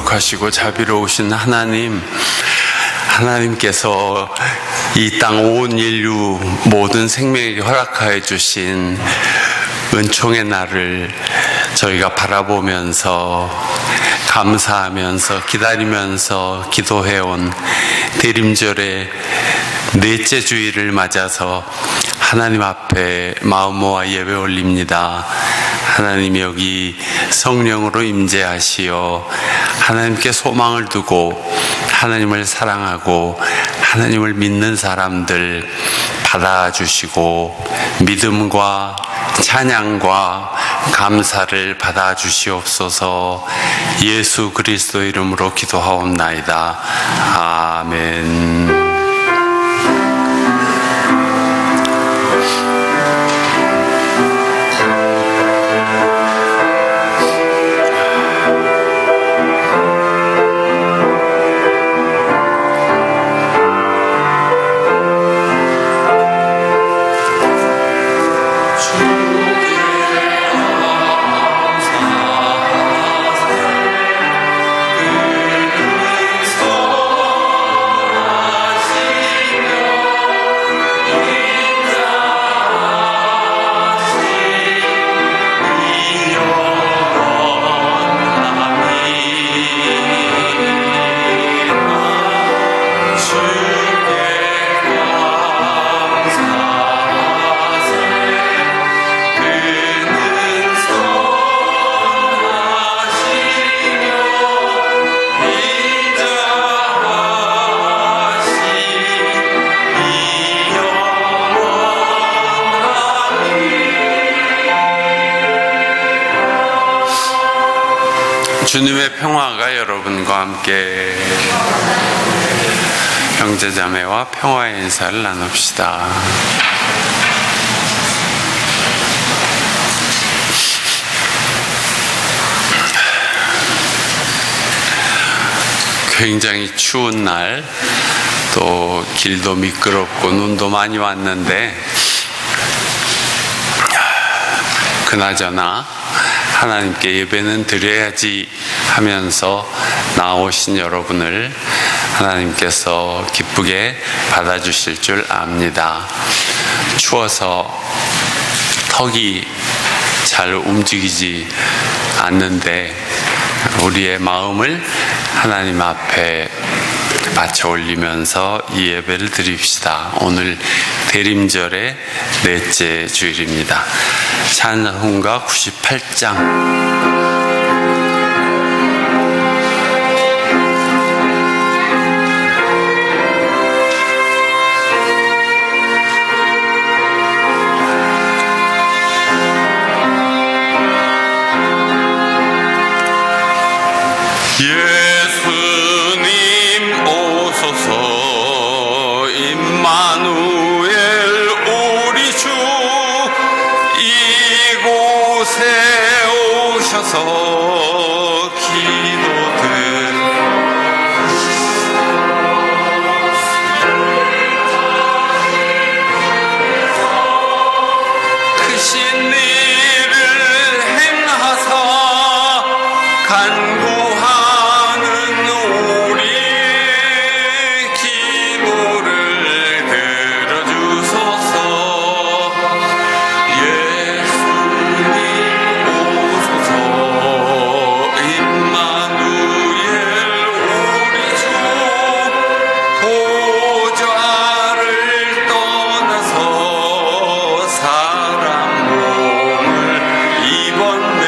거룩하시고 자비로우신 하나님께서 이 땅 온 인류 모든 생명에게 허락하여 주신 은총의 날을 저희가 바라보면서 감사하면서 기다리면서 기도해온 대림절의 넷째 주일을 맞아서 하나님 앞에 마음 모아 예배 올립니다. 하나님이 여기 성령으로 임재하시어 하나님께 소망을 두고 하나님을 사랑하고 하나님을 믿는 사람들 받아주시고 믿음과 찬양과 감사를 받아주시옵소서. 예수 그리스도 이름으로 기도하옵나이다. 아멘. 주님의 평화가 여러분과 함께. 형제자매와 평화의 인사를 나눕시다. 굉장히 추운 날, 또 길도 미끄럽고 눈도 많이 왔는데 그나저나 하나님께 예배는 드려야지 하면서 나오신 여러분을 하나님께서 기쁘게 받아주실 줄 압니다. 추워서 턱이 잘 움직이지 않는데 우리의 마음을 하나님 앞에 바쳐 올리면서 이 예배를 드립시다. 오늘 대림절의 넷째 주일입니다. 찬송가 98장. 예수님 오소서. 임마누엘 우리 주 이곳에 오셔서 기도들 크신 일을 행하사 간구하는 우리의 기도를 들어주소서. 예수님 오소서. 임마누엘 우리 주 보좌를 떠나서 사람 몸을 입었네.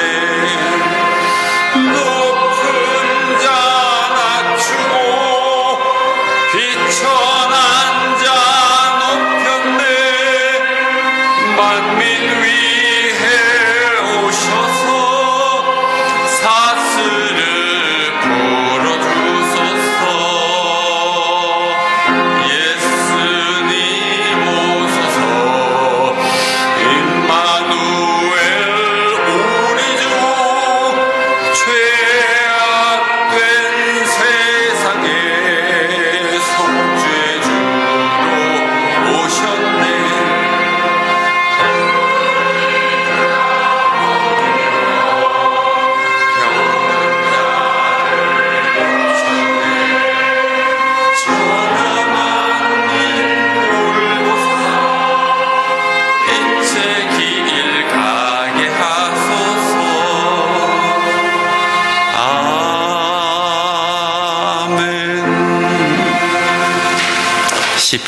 높은 자 낮추고 비천한 자 높였네. 만민 위해 오셔서 사슬을 풀어주소서. 예수님 오소서. 임마누엘 우리 주 죄악된 세상에 속죄주로 오셨네.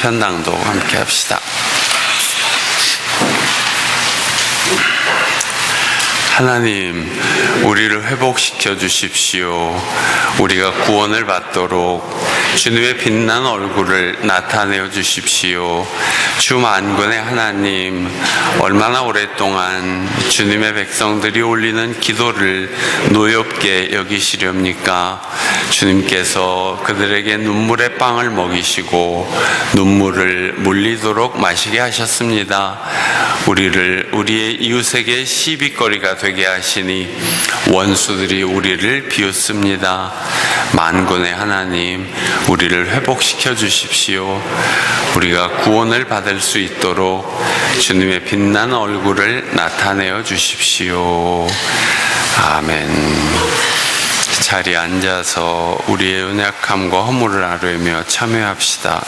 시편 낭독 함께 합시다. 하나님, 우리를 회복시켜 주십시오. 우리가 구원을 받도록 주님의 빛난 얼굴을 나타내어 주십시오. 주 만군의 하나님, 얼마나 오랫동안 주님의 백성들이 올리는 기도를 노엽게 여기시렵니까? 주님께서 그들에게 눈물의 빵을 먹이시고 눈물을 물리도록 마시게 하셨습니다. 우리를 우리의 이웃에게 시비거리가 되게 하시니 원수들이 우리를 비웃습니다. 만군의 하나님, 우리를 회복시켜 주십시오. 우리가 구원을 받을 수 있도록 주님의 빛난 얼굴을 나타내어 주십시오. 아멘. 자리에 앉아서 우리의 연약함과 허물을 아뢰며 참여합시다.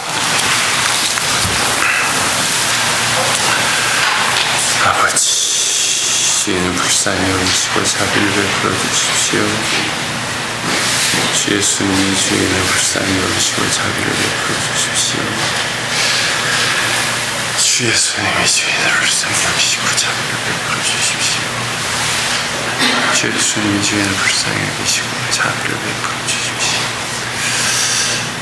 아버지, 주의는 불쌍히 여기시고 자비를 베풀어 주십시오. 주 예수님이 주의는 불쌍히 여기시고 자비를 베풀어 주십시오. 주 예수님이 주의는 불쌍히 여기시고 자비를 베풀어 주십시오. 주 예수님이 주의는 불쌍히 여기시고 자비를 베풀어 주십시오.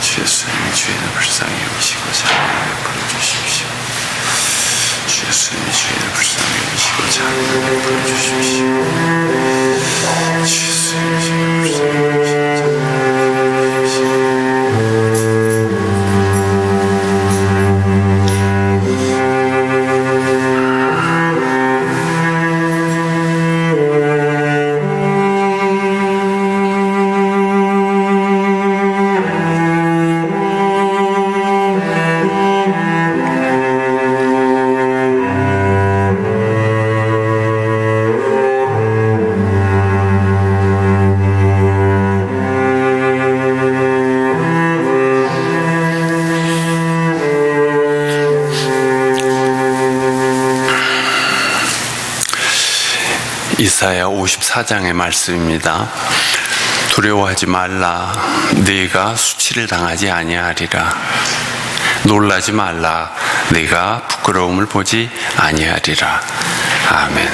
주 예수님이 주의는 불쌍히 여기시고 자비를 베풀어 주십시오. 주 예수님이 주의는 불쌍히 여기시고 자비를 베풀어 주십시오. 주 예수님이 주의는 불쌍히 여기시고 자비를 베풀어 주십시오. 이사야 54장의 말씀입니다. 두려워하지 말라. 네가 수치를 당하지 아니하리라. 놀라지 말라. 네가 부끄러움을 보지 아니하리라. 아멘.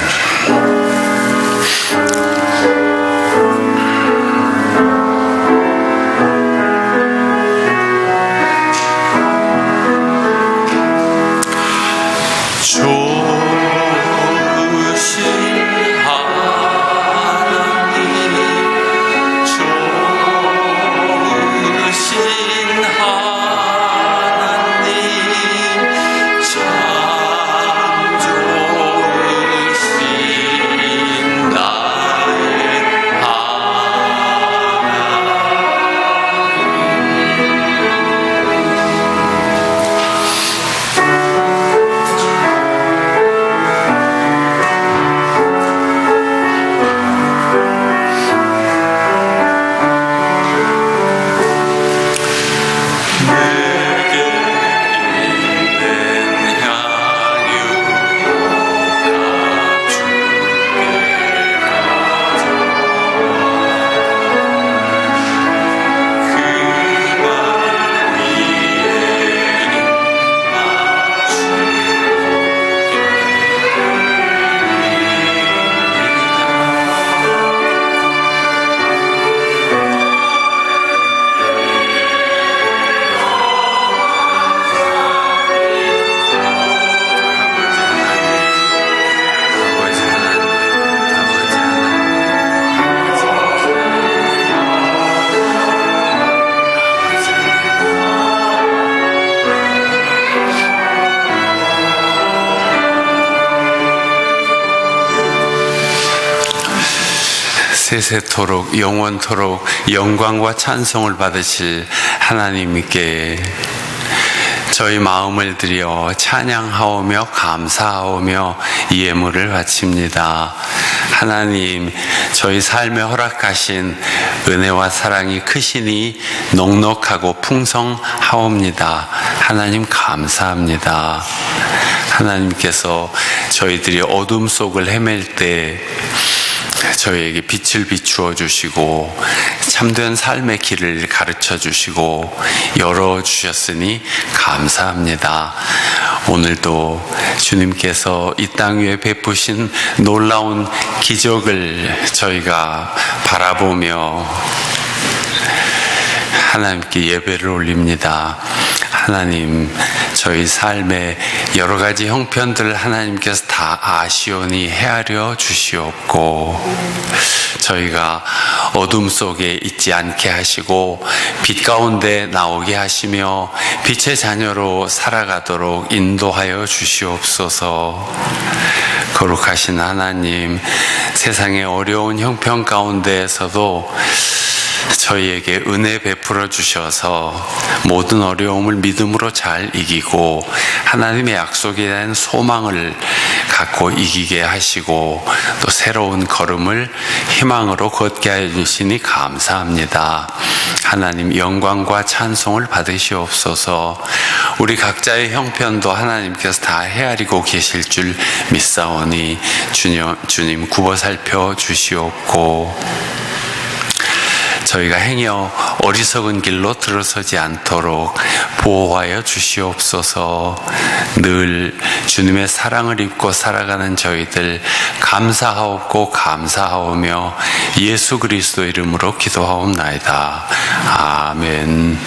세세토록 영원토록 영광과 찬송을 받으실 하나님께 저희 마음을 들여 찬양하오며 감사하오며 예물을 바칩니다. 하나님, 저희 삶에 허락하신 은혜와 사랑이 크시니 넉넉하고 풍성하옵니다. 하나님 감사합니다. 하나님께서 저희들이 어둠 속을 헤맬 때 저희에게 빛을 비추어 주시고 참된 삶의 길을 가르쳐 주시고 열어 주셨으니 감사합니다. 오늘도 주님께서 이 땅 위에 베푸신 놀라운 기적을 저희가 바라보며 하나님께 예배를 올립니다. 하나님, 저희 삶의 여러 가지 형편들을 하나님께서 다 아시오니 헤아려 주시옵고, 저희가 어둠 속에 있지 않게 하시고 빛 가운데 나오게 하시며 빛의 자녀로 살아가도록 인도하여 주시옵소서. 거룩하신 하나님, 세상의 어려운 형편 가운데에서도 저희에게 은혜 베풀어 주셔서 모든 어려움을 믿음으로 잘 이기고 하나님의 약속에 대한 소망을 갖고 이기게 하시고 또 새로운 걸음을 희망으로 걷게 해주시니 감사합니다. 하나님, 영광과 찬송을 받으시옵소서. 우리 각자의 형편도 하나님께서 다 헤아리고 계실 줄 믿사오니 주님 굽어 살펴 주시옵고, 저희가 행여 어리석은 길로 들어서지 않도록 보호하여 주시옵소서. 늘 주님의 사랑을 입고 살아가는 저희들 감사하옵고 감사하오며 예수 그리스도 이름으로 기도하옵나이다. 아멘.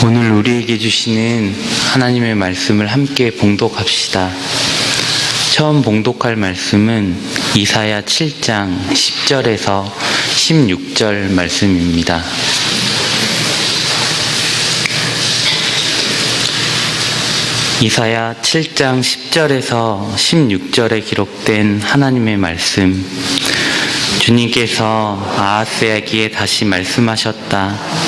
오늘 우리에게 주시는 하나님의 말씀을 함께 봉독합시다. 처음 봉독할 말씀은 이사야 7장 10절에서 16절 말씀입니다. 이사야 7장 10절에서 16절에 기록된 하나님의 말씀. 주님께서 아하스에게 다시 말씀하셨다.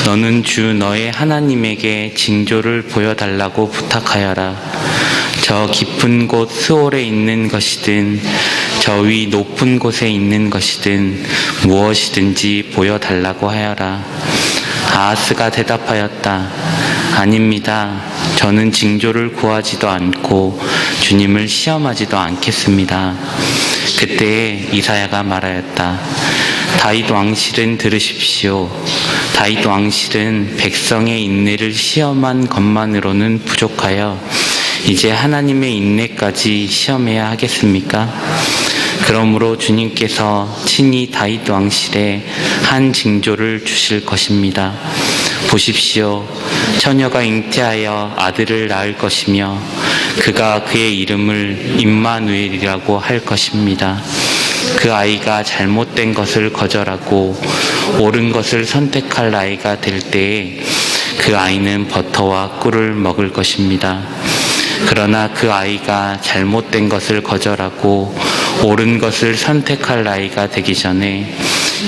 너는 주 너의 하나님에게 징조를 보여달라고 부탁하여라. 저 깊은 곳 스올에 있는 것이든 저 위 높은 곳에 있는 것이든 무엇이든지 보여달라고 하여라. 아하스가 대답하였다. 아닙니다. 저는 징조를 구하지도 않고 주님을 시험하지도 않겠습니다. 그때 이사야가 말하였다. 다윗 왕실은 들으십시오. 다윗 왕실은 백성의 인내를 시험한 것만으로는 부족하여 이제 하나님의 인내까지 시험해야 하겠습니까? 그러므로 주님께서 친히 다윗 왕실에 한 징조를 주실 것입니다. 보십시오. 처녀가 잉태하여 아들을 낳을 것이며 그가 그의 이름을 임마누엘이라고 할 것입니다. 그 아이가 잘못된 것을 거절하고 옳은 것을 선택할 나이가 될 때에 그 아이는 버터와 꿀을 먹을 것입니다. 그러나 그 아이가 잘못된 것을 거절하고 옳은 것을 선택할 나이가 되기 전에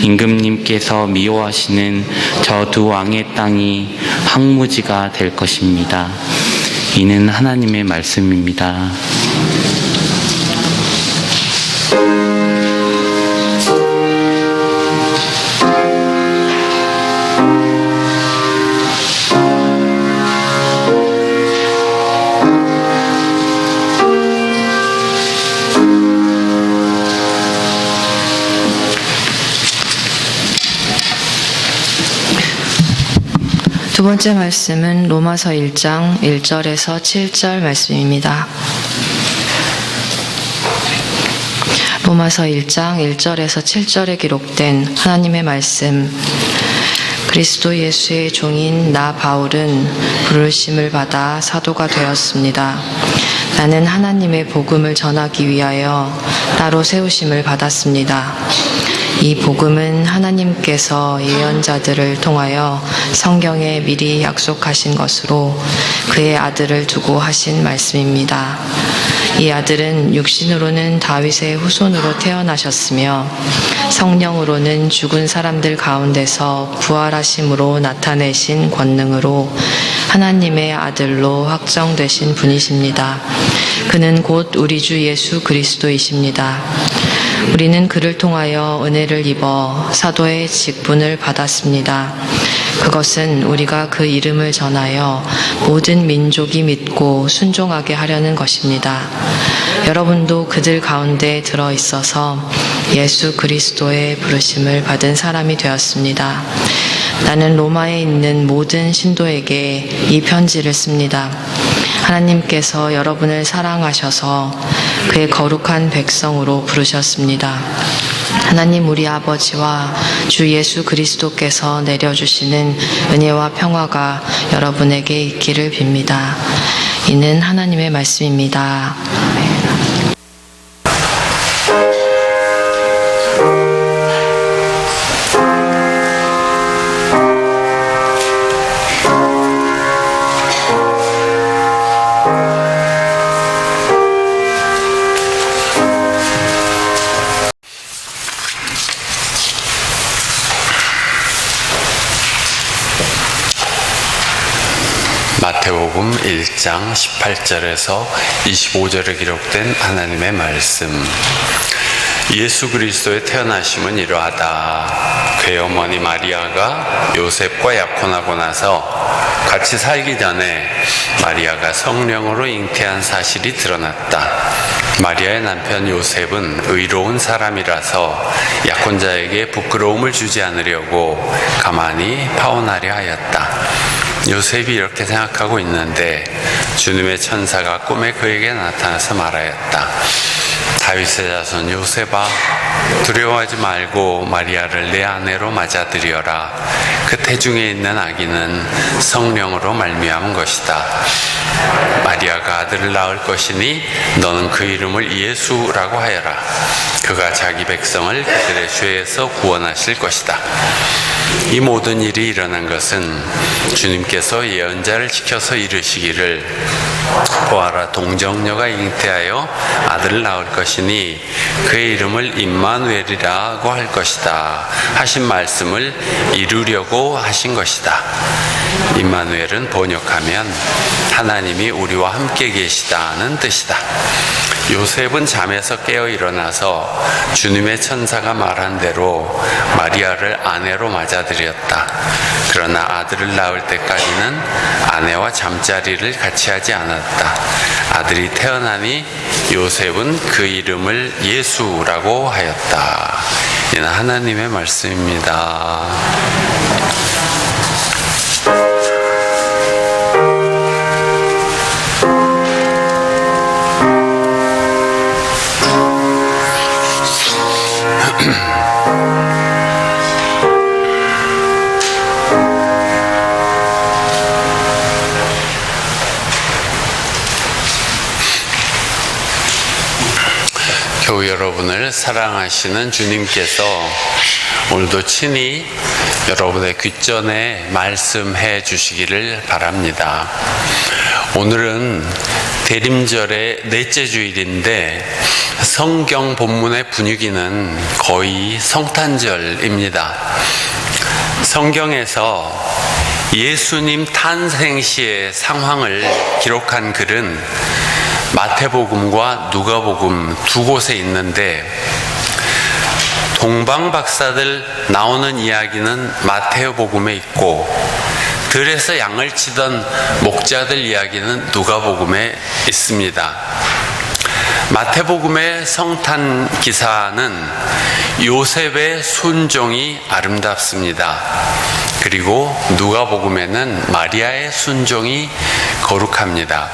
임금님께서 미워하시는 저 두 왕의 땅이 황무지가 될 것입니다. 이는 하나님의 말씀입니다. 두 번째 말씀은 로마서 1장 1절에서 7절 말씀입니다. 로마서 1장 1절에서 7절에 기록된 하나님의 말씀. 그리스도 예수의 종인 나 바울은 부르심을 받아 사도가 되었습니다. 나는 하나님의 복음을 전하기 위하여 따로 세우심을 받았습니다. 이 복음은 하나님께서 예언자들을 통하여 성경에 미리 약속하신 것으로 그의 아들을 두고 하신 말씀입니다. 이 아들은 육신으로는 다윗의 후손으로 태어나셨으며 성령으로는 죽은 사람들 가운데서 부활하심으로 나타내신 권능으로 하나님의 아들로 확정되신 분이십니다. 그는 곧 우리 주 예수 그리스도이십니다. 우리는 그를 통하여 은혜를 입어 사도의 직분을 받았습니다. 그것은 우리가 그 이름을 전하여 모든 민족이 믿고 순종하게 하려는 것입니다. 여러분도 그들 가운데 들어 있어서 예수 그리스도의 부르심을 받은 사람이 되었습니다. 나는 로마에 있는 모든 신도에게 이 편지를 씁니다. 하나님께서 여러분을 사랑하셔서 그의 거룩한 백성으로 부르셨습니다. 하나님 우리 아버지와 주 예수 그리스도께서 내려주시는 은혜와 평화가 여러분에게 있기를 빕니다. 이는 하나님의 말씀입니다. 마태복음 1장 18절에서 25절에 기록된 하나님의 말씀. 예수 그리스도의 태어나심은 이러하다. 그의 어머니 마리아가 요셉과 약혼하고 나서 같이 살기 전에 마리아가 성령으로 잉태한 사실이 드러났다. 마리아의 남편 요셉은 의로운 사람이라서 약혼자에게 부끄러움을 주지 않으려고 가만히 파혼하려 하였다. 요셉이 이렇게 생각하고 있는데 주님의 천사가 꿈에 그에게 나타나서 말하였다. 다윗의 자손 요셉아, 두려워하지 말고 마리아를 내 아내로 맞아들여라. 그 태중에 있는 아기는 성령으로 말미암은 것이다. 마리아가 아들을 낳을 것이니 너는 그 이름을 예수라고 하여라. 그가 자기 백성을 그들의 죄에서 구원하실 것이다. 이 모든 일이 일어난 것은 주님께서 예언자를 지켜서 이르시기를 보아라, 동정녀가 잉태하여 아들을 낳을 것이니 그의 이름을 임마누엘이라고 할 것이다 하신 말씀을 이루려고 하신 것이다. 임마누엘은 번역하면 하나님이 우리와 함께 계시다는 뜻이다. 요셉은 잠에서 깨어 일어나서 주님의 천사가 말한 대로 마리아를 아내로 맞아들였다. 그러나 아들을 낳을 때까지는 아내와 잠자리를 같이 하지 않았다. 아들이 태어나니 요셉은 그 이름을 예수라고 하였다. 이는 하나님의 말씀입니다. 교우 여러분을 사랑하시는 주님께서 오늘도 친히 여러분의 귓전에 말씀해 주시기를 바랍니다. 오늘은 대림절의 넷째 주일인데 성경 본문의 분위기는 거의 성탄절입니다. 성경에서 예수님 탄생 시의 상황을 기록한 글은 마태복음과 누가복음 두 곳에 있는데 동방박사들 나오는 이야기는 마태복음에 있고 들에서 양을 치던 목자들 이야기는 누가복음에 있습니다. 마태복음의 성탄 기사는 요셉의 순종이 아름답습니다. 그리고 누가복음에는 마리아의 순종이 거룩합니다.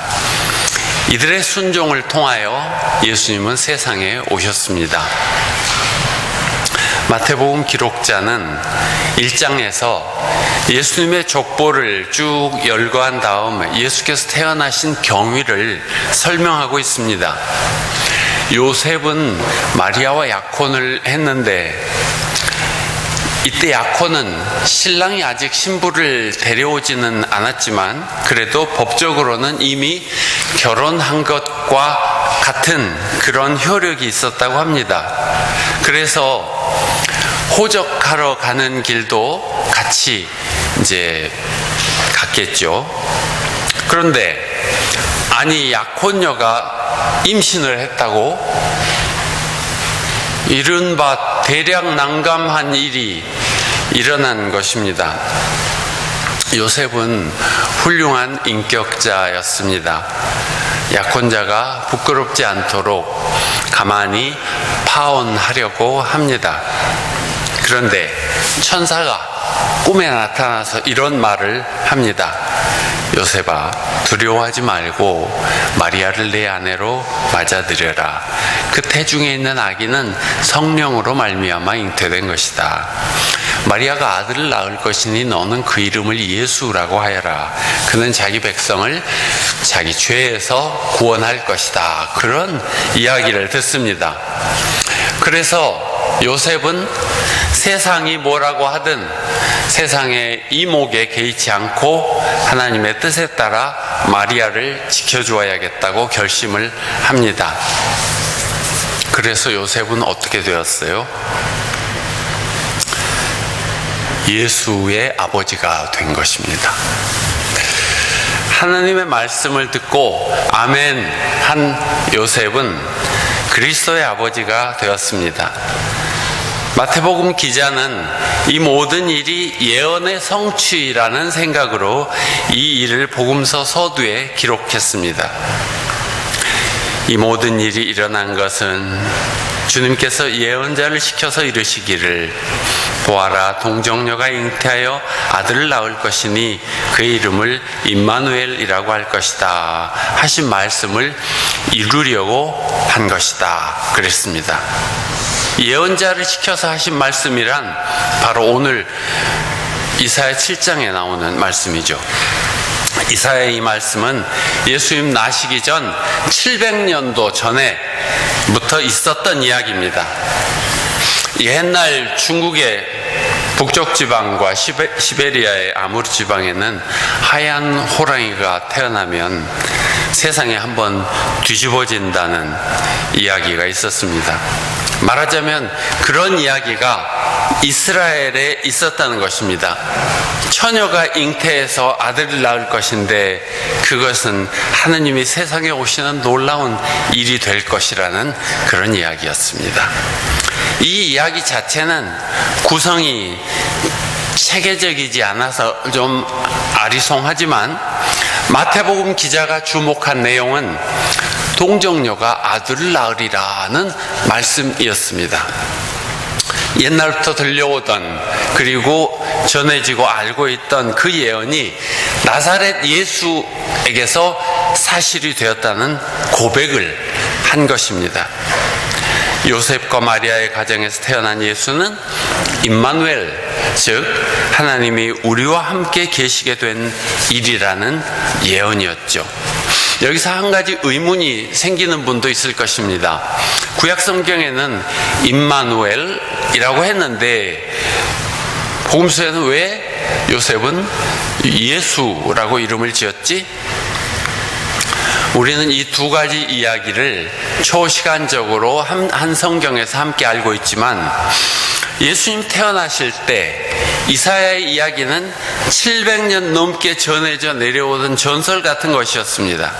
이들의 순종을 통하여 예수님은 세상에 오셨습니다. 마태복음 기록자는 1장에서 예수님의 족보를 쭉 열거한 다음 예수께서 태어나신 경위를 설명하고 있습니다. 요셉은 마리아와 약혼을 했는데 이때 약혼은 신랑이 아직 신부를 데려오지는 않았지만 그래도 법적으로는 이미 결혼한 것과 같은 그런 효력이 있었다고 합니다. 그래서 호적하러 가는 길도 같이 이제 갔겠죠. 그런데 아니 약혼녀가 임신을 했다고? 이른바 대략 난감한 일이 일어난 것입니다. 요셉은 훌륭한 인격자였습니다. 약혼자가 부끄럽지 않도록 가만히 파혼하려고 합니다. 그런데 천사가 꿈에 나타나서 이런 말을 합니다. 요셉아, 두려워하지 말고 마리아를 내 아내로 맞아들여라. 그 태중에 있는 아기는 성령으로 말미암아 잉태된 것이다. 마리아가 아들을 낳을 것이니 너는 그 이름을 예수라고 하여라. 그는 자기 백성을 자기 죄에서 구원할 것이다. 그런 이야기를 듣습니다. 그래서 요셉은 세상이 뭐라고 하든 세상의 이목에 개의치 않고 하나님의 뜻에 따라 마리아를 지켜주어야겠다고 결심을 합니다. 그래서 요셉은 어떻게 되었어요? 예수의 아버지가 된 것입니다. 하나님의 말씀을 듣고 아멘 한 요셉은 그리스도의 아버지가 되었습니다. 마태복음 기자는 이 모든 일이 예언의 성취라는 생각으로 이 일을 복음서 서두에 기록했습니다. 이 모든 일이 일어난 것은 주님께서 예언자를 시켜서 이르시기를 보아라, 동정녀가 잉태하여 아들을 낳을 것이니 그의 이름을 임마누엘이라고 할 것이다 하신 말씀을 이루려고 한 것이다 그랬습니다. 예언자를 시켜서 하신 말씀이란 바로 오늘 이사야 7장에 나오는 말씀이죠. 이사야의 이 말씀은 예수님 나시기 전 700년도 전에부터 있었던 이야기입니다. 옛날 중국의 북쪽 지방과 시베리아의 아무르 지방에는 하얀 호랑이가 태어나면 세상에 한번 뒤집어진다는 이야기가 있었습니다. 말하자면 그런 이야기가 이스라엘에 있었다는 것입니다. 처녀가 잉태해서 아들을 낳을 것인데 그것은 하느님이 세상에 오시는 놀라운 일이 될 것이라는 그런 이야기였습니다. 이 이야기 자체는 구성이 체계적이지 않아서 좀 아리송하지만 마태복음 기자가 주목한 내용은 동정녀가 아들을 낳으리라는 말씀이었습니다. 옛날부터 들려오던 그리고 전해지고 알고 있던 그 예언이 나사렛 예수에게서 사실이 되었다는 고백을 한 것입니다. 요셉과 마리아의 가정에서 태어난 예수는 임마누엘, 즉 하나님이 우리와 함께 계시게 된 일이라는 예언이었죠. 여기서 한 가지 의문이 생기는 분도 있을 것입니다. 구약 성경에는 임마누엘이라고 했는데 복음서에는 왜 요셉은 예수라고 이름을 지었지? 우리는 이 두 가지 이야기를 초시간적으로 한 성경에서 함께 알고 있지만 예수님 태어나실 때 이사야의 이야기는 700년 넘게 전해져 내려오던 전설 같은 것이었습니다.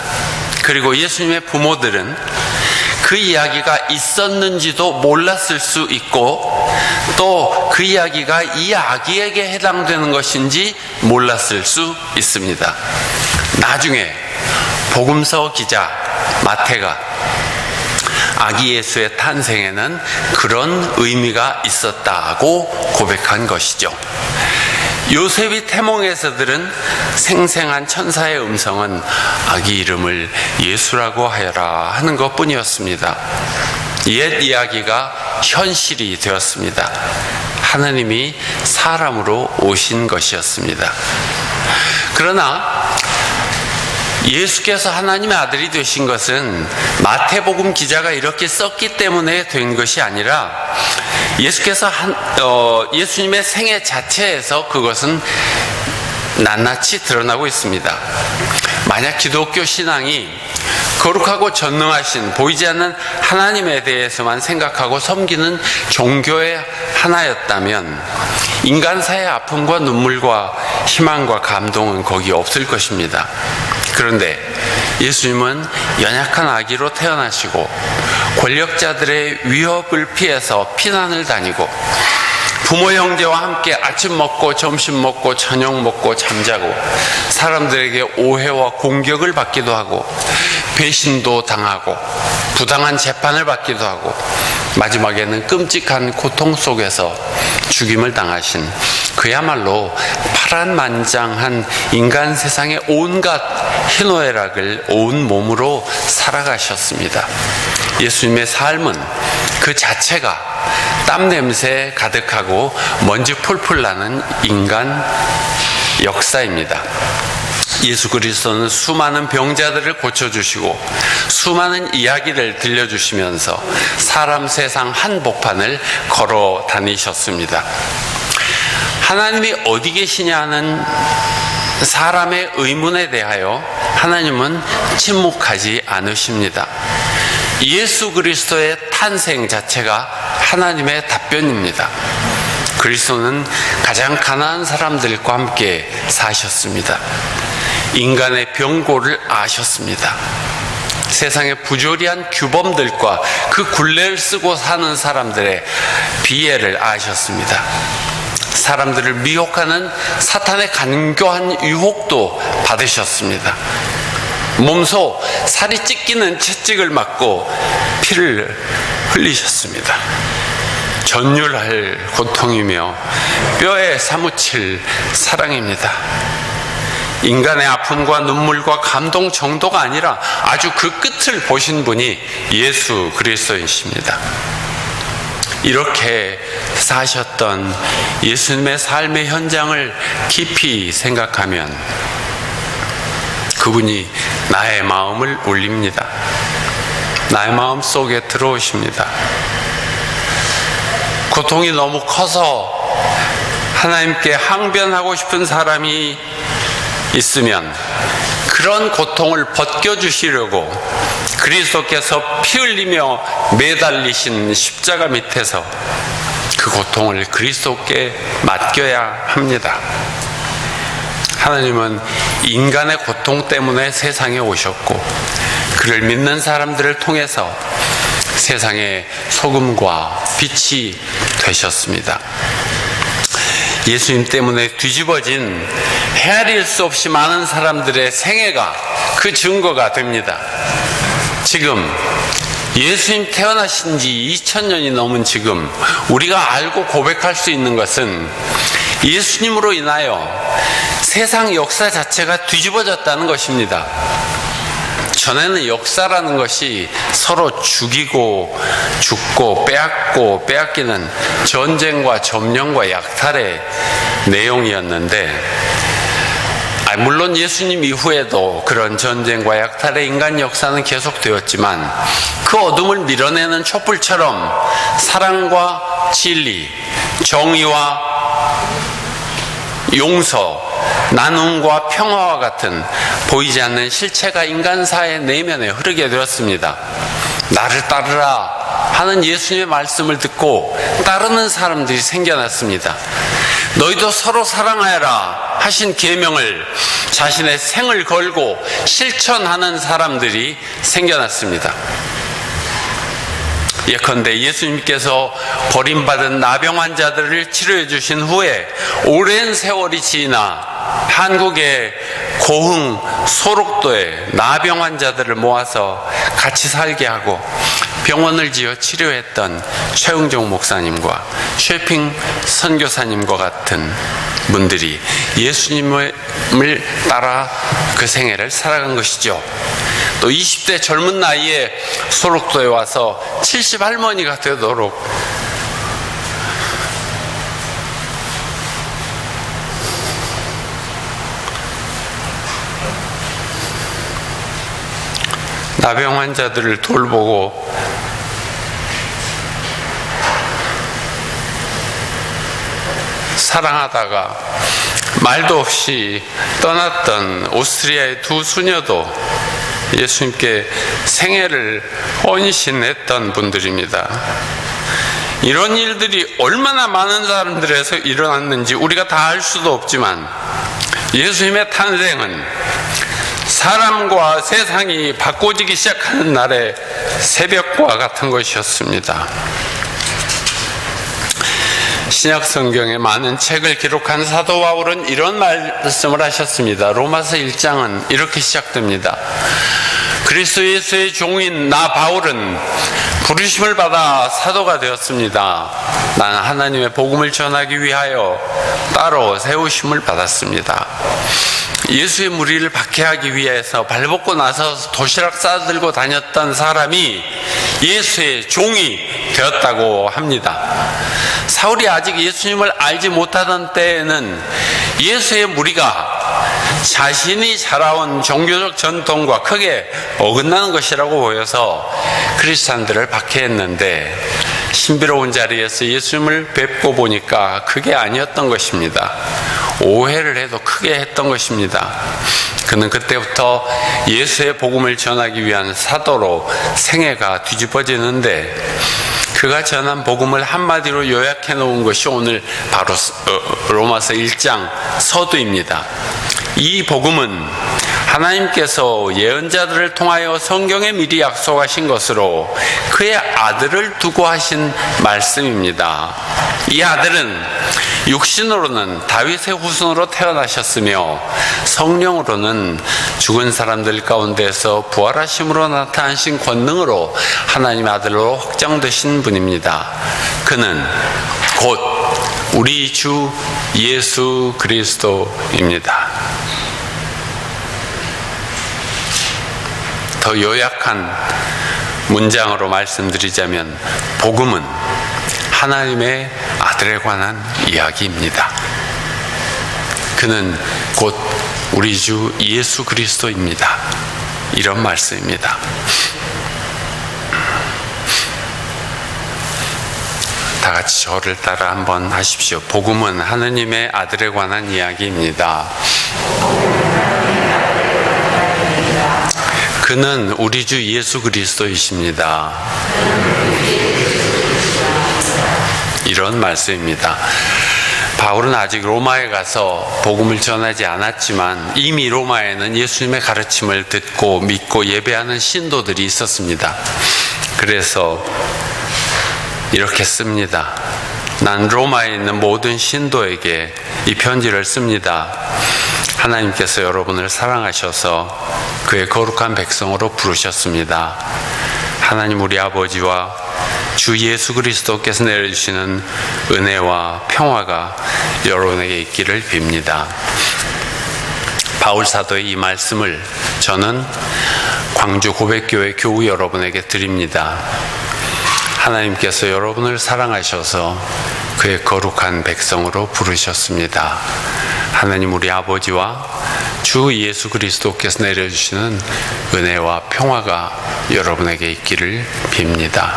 그리고 예수님의 부모들은 그 이야기가 있었는지도 몰랐을 수 있고 또 그 이야기가 이 아기에게 해당되는 것인지 몰랐을 수 있습니다. 나중에 복음서 기자 마태가 아기 예수의 탄생에는 그런 의미가 있었다고 고백한 것이죠. 요셉이 태몽에서 들은 생생한 천사의 음성은 아기 이름을 예수라고 하여라 하는 것뿐이었습니다. 옛 이야기가 현실이 되었습니다. 하나님이 사람으로 오신 것이었습니다. 그러나 예수께서 하나님의 아들이 되신 것은 마태복음 기자가 이렇게 썼기 때문에 된 것이 아니라 예수께서 예수님의 생애 자체에서 그것은 낱낱이 드러나고 있습니다. 만약 기독교 신앙이 거룩하고 전능하신 보이지 않는 하나님에 대해서만 생각하고 섬기는 종교의 하나였다면 인간사의 아픔과 눈물과 희망과 감동은 거기 없을 것입니다. 그런데 예수님은 연약한 아기로 태어나시고 권력자들의 위협을 피해서 피난을 다니고 부모 형제와 함께 아침 먹고 점심 먹고 저녁 먹고 잠자고 사람들에게 오해와 공격을 받기도 하고 배신도 당하고 부당한 재판을 받기도 하고 마지막에는 끔찍한 고통 속에서 죽임을 당하신 그야말로 파란만장한 인간 세상의 온갖 희노애락을 온 몸으로 살아가셨습니다. 예수님의 삶은 그 자체가 땀 냄새 가득하고 먼지 풀풀 나는 인간 역사입니다. 예수 그리스도는 수많은 병자들을 고쳐주시고 수많은 이야기를 들려주시면서 사람 세상 한복판을 걸어 다니셨습니다. 하나님이 어디 계시냐 하는 사람의 의문에 대하여 하나님은 침묵하지 않으십니다. 예수 그리스도의 탄생 자체가 하나님의 답변입니다. 그리스도는 가장 가난한 사람들과 함께 사셨습니다. 인간의 병고를 아셨습니다. 세상의 부조리한 규범들과 그 굴레를 쓰고 사는 사람들의 비애를 아셨습니다. 사람들을 미혹하는 사탄의 간교한 유혹도 받으셨습니다. 몸소 살이 찢기는 채찍을 맞고 피를 흘리셨습니다. 전율할 고통이며 뼈에 사무칠 사랑입니다. 인간의 아픔과 눈물과 감동 정도가 아니라 아주 그 끝을 보신 분이 예수 그리스도이십니다. 이렇게 사셨던 예수님의 삶의 현장을 깊이 생각하면 그분이 나의 마음을 울립니다. 나의 마음 속에 들어오십니다. 고통이 너무 커서 하나님께 항변하고 싶은 사람이 있으면 그런 고통을 벗겨주시려고 그리스도께서 피 흘리며 매달리신 십자가 밑에서 그 고통을 그리스도께 맡겨야 합니다. 하나님은 인간의 고통 때문에 세상에 오셨고 그를 믿는 사람들을 통해서 세상의 소금과 빛이 되셨습니다. 예수님 때문에 뒤집어진 헤아릴 수 없이 많은 사람들의 생애가 그 증거가 됩니다. 지금 예수님 태어나신 지 2000년이 넘은 지금 우리가 알고 고백할 수 있는 것은 예수님으로 인하여 세상 역사 자체가 뒤집어졌다는 것입니다. 전에는 역사라는 것이 서로 죽이고 죽고 빼앗고 빼앗기는 전쟁과 점령과 약탈의 내용이었는데, 물론 예수님 이후에도 그런 전쟁과 약탈의 인간 역사는 계속되었지만 그 어둠을 밀어내는 촛불처럼 사랑과 진리, 정의와 용서, 나눔과 평화와 같은 보이지 않는 실체가 인간사의 내면에 흐르게 되었습니다. 나를 따르라 하는 예수님의 말씀을 듣고 따르는 사람들이 생겨났습니다. 너희도 서로 사랑하여라 하신 계명을 자신의 생을 걸고 실천하는 사람들이 생겨났습니다. 예컨대 예수님께서 버림받은 나병 환자들을 치료해 주신 후에 오랜 세월이 지나 한국의 고흥 소록도에 나병 환자들을 모아서 같이 살게 하고 병원을 지어 치료했던 최응종 목사님과 쉐핑 선교사님과 같은 분들이 예수님을 따라 그 생애를 살아간 것이죠. 또 20대 젊은 나이에 소록도에 와서 70 할머니가 되도록 나병 환자들을 돌보고 사랑하다가 말도 없이 떠났던 오스트리아의 두 수녀도 예수님께 생애를 헌신했던 분들입니다. 이런 일들이 얼마나 많은 사람들에서 일어났는지 우리가 다 알 수도 없지만 예수님의 탄생은 사람과 세상이 바꿔지기 시작하는 날의 새벽과 같은 것이었습니다. 신약 성경에 많은 책을 기록한 사도 바울은 이런 말씀을 하셨습니다. 로마서 1장은 이렇게 시작됩니다. 그리스도 예수의 종인 나 바울은 부르심을 받아 사도가 되었습니다. 나는 하나님의 복음을 전하기 위하여 따로 세우심을 받았습니다. 예수의 무리를 박해하기 위해서 발벗고 나서 도시락 싸들고 다녔던 사람이 예수의 종이 되었다고 합니다. 사울이 아직 예수님을 알지 못하던 때에는 예수의 무리가 자신이 자라온 종교적 전통과 크게 어긋나는 것이라고 보여서 크리스찬들을 박해했는데 신비로운 자리에서 예수님을 뵙고 보니까 그게 아니었던 것입니다. 오해를 해도 크게 했던 것입니다. 그는 그때부터 예수의 복음을 전하기 위한 사도로 생애가 뒤집어지는데 그가 전한 복음을 한마디로 요약해 놓은 것이 오늘 바로 로마서 1장 서두입니다. 이 복음은 하나님께서 예언자들을 통하여 성경에 미리 약속하신 것으로 그의 아들을 두고 하신 말씀입니다. 이 아들은 육신으로는 다윗의 후손으로 태어나셨으며 성령으로는 죽은 사람들 가운데서 부활하심으로 나타나신 권능으로 하나님의 아들로 확정되신 분입니다. 그는 곧 우리 주 예수 그리스도입니다. 더 요약한 문장으로 말씀드리자면 복음은 하나님의 아들에 관한 이야기입니다. 그는 곧 우리 주 예수 그리스도입니다. 이런 말씀입니다. 다 같이 저를 따라 한번 하십시오. 복음은 하느님의 아들에 관한 이야기입니다. 그는 우리 주 예수 그리스도이십니다. 이런 말씀입니다. 바울은 아직 로마에 가서 복음을 전하지 않았지만 이미 로마에는 예수님의 가르침을 듣고 믿고 예배하는 신도들이 있었습니다. 그래서 이렇게 씁니다. 난 로마에 있는 모든 신도에게 이 편지를 씁니다. 하나님께서 여러분을 사랑하셔서 그의 거룩한 백성으로 부르셨습니다. 하나님 우리 아버지와 주 예수 그리스도께서 내려주시는 은혜와 평화가 여러분에게 있기를 빕니다. 바울 사도의 이 말씀을 저는 광주 고백교회 교우 여러분에게 드립니다. 하나님께서 여러분을 사랑하셔서 그의 거룩한 백성으로 부르셨습니다. 하나님 우리 아버지와 주 예수 그리스도께서 내려주시는 은혜와 평화가 여러분에게 있기를 빕니다.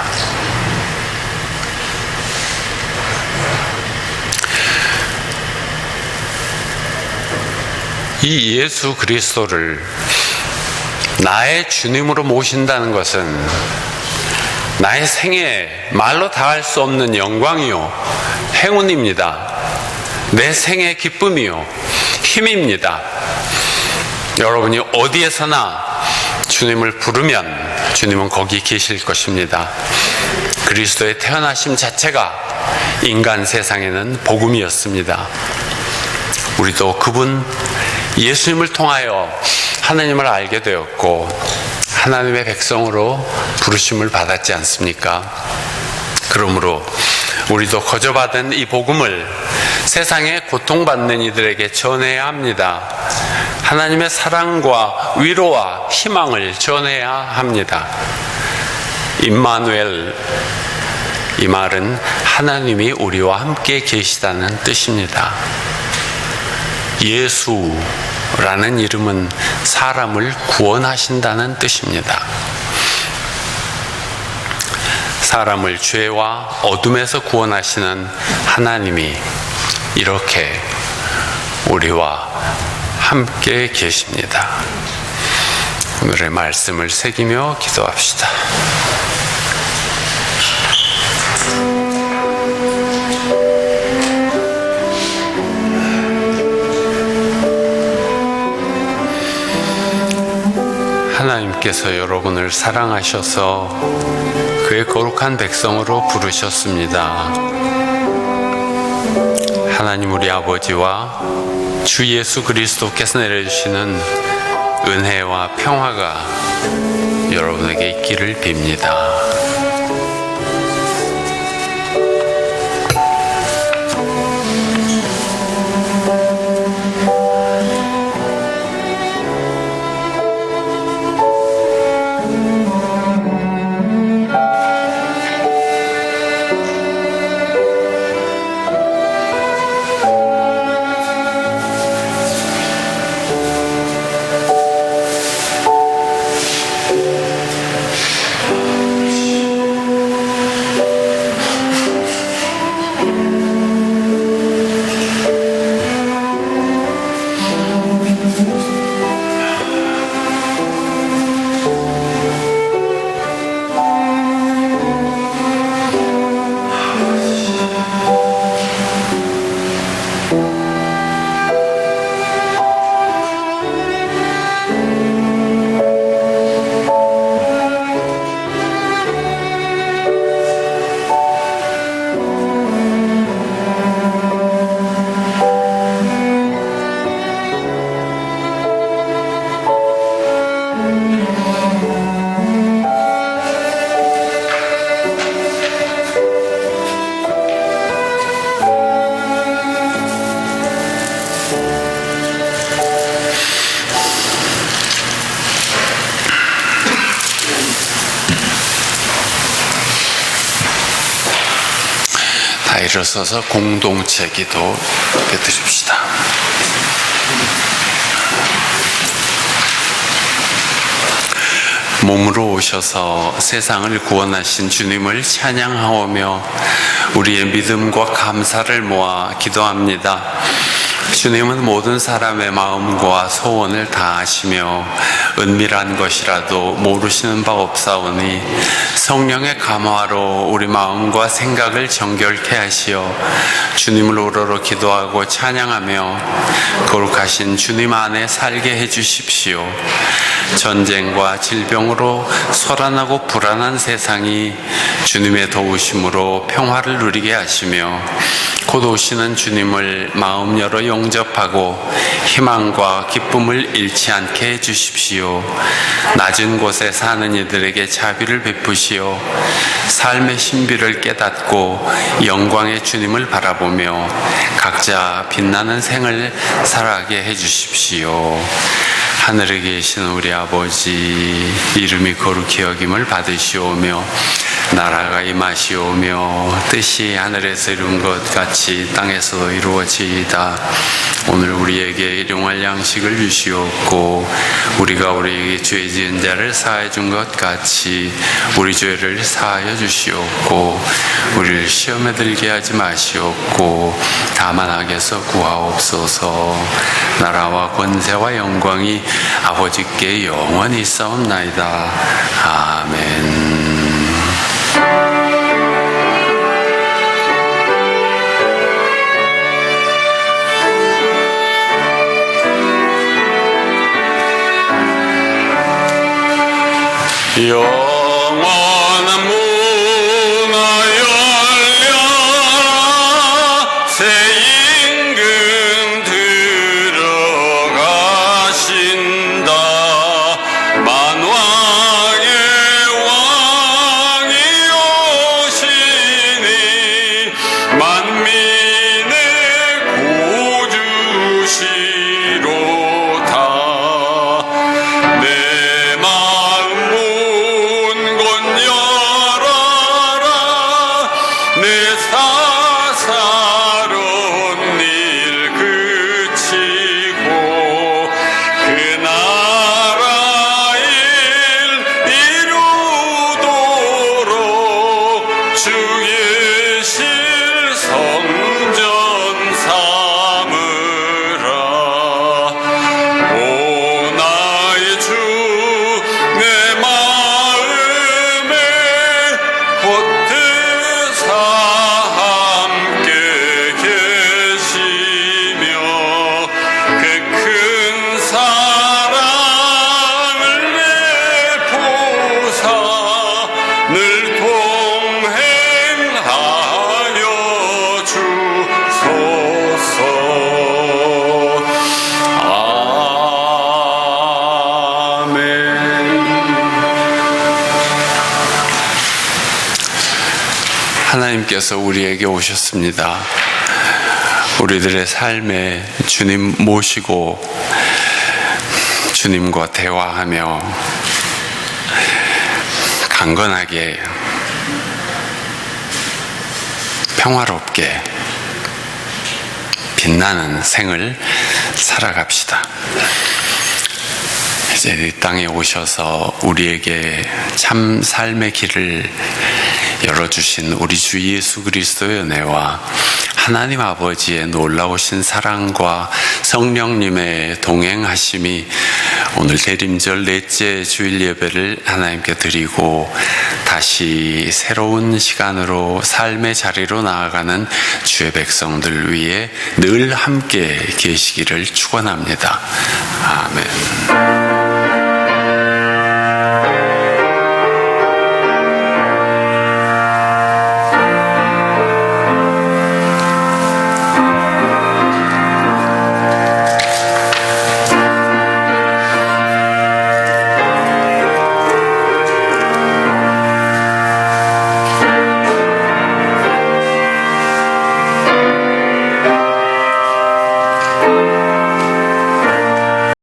이 예수 그리스도를 나의 주님으로 모신다는 것은 나의 생에 말로 다 할 수 없는 영광이요 행운입니다. 내 생의 기쁨이요 힘입니다. 여러분이 어디에서나 주님을 부르면 주님은 거기 계실 것입니다. 그리스도의 태어나심 자체가 인간 세상에는 복음이었습니다. 우리도 그분 예수님을 통하여 하나님을 알게 되었고 하나님의 백성으로 부르심을 받았지 않습니까? 그러므로 우리도 거저받은 이 복음을 세상에 고통받는 이들에게 전해야 합니다. 하나님의 사랑과 위로와 희망을 전해야 합니다. 임마누엘, 이 말은 하나님이 우리와 함께 계시다는 뜻입니다. 예수라는 이름은 사람을 구원하신다는 뜻입니다. 사람을 죄와 어둠에서 구원하시는 하나님이 이렇게 우리와 함께 계십니다. 오늘의 말씀을 새기며 기도합시다. 하나님께서 여러분을 사랑하셔서 그의 거룩한 백성으로 부르셨습니다. 하나님 우리 아버지와 주 예수 그리스도께서 내려주시는 은혜와 평화가 여러분에게 있기를 빕니다. 일어서서 공동체 기도 드립시다. 몸으로 오셔서 세상을 구원하신 주님을 찬양하오며 우리의 믿음과 감사를 모아 기도합니다. 주님은 모든 사람의 마음과 소원을 다 아시며 은밀한 것이라도 모르시는 바 없사오니 성령의 감화로 우리 마음과 생각을 정결케 하시어 주님을 우러러 기도하고 찬양하며 거룩하신 주님 안에 살게 해주십시오. 전쟁과 질병으로 소란하고 불안한 세상이 주님의 도우심으로 평화를 누리게 하시며 곧 오시는 주님을 마음 열어 영접하고 희망과 기쁨을 잃지 않게 해주십시오. 낮은 곳에 사는 이들에게 자비를 베푸시어 삶의 신비를 깨닫고 영광의 주님을 바라보며 각자 빛나는 생을 살아가게 해주십시오. 하늘에 계신 우리 아버지, 이름이 거룩히 여김을 받으시오며 나라가 임하시오며 뜻이 하늘에서 이룬 것 같이 땅에서도 이루어지이다. 오늘 우리에게 일용할 양식을 주시옵고 우리가 우리에게 죄 지은 자를 사하여 준 것 같이 우리 죄를 사하여 주시옵고 우리를 시험에 들게 하지 마시옵고 다만 악에서 구하옵소서. 나라와 권세와 영광이 아버지께 영원히 있사옵나이다. 아멘. 영원한 문화 열려라 새 임금 들어가신다. 만왕의 왕이 오시니 만민의 구주시로다. 내 마음 내 사사로운 일 그치고 그 나라 일 이루도록 주의 실성전 삼으라. 오 나의 주 내 마음에 헛되사 함께 계시며 그 큰 사랑을 내포사 늘 동행하여 주소서. 아멘. 하나님께서 우리에게 오셨습니다. 우리들의 삶에 주님 모시고 주님과 대화하며 강건하게 평화롭게 빛나는 생을 살아갑시다. 이제 이 땅에 오셔서 우리에게 참 삶의 길을 열어주신 우리 주 예수 그리스도의 은혜와 하나님 아버지의 놀라우신 사랑과 성령님의 동행하심이 오늘 대림절 넷째 주일 예배를 하나님께 드리고 다시 새로운 시간으로 삶의 자리로 나아가는 주의 백성들 위해 늘 함께 계시기를 축원합니다. 아멘.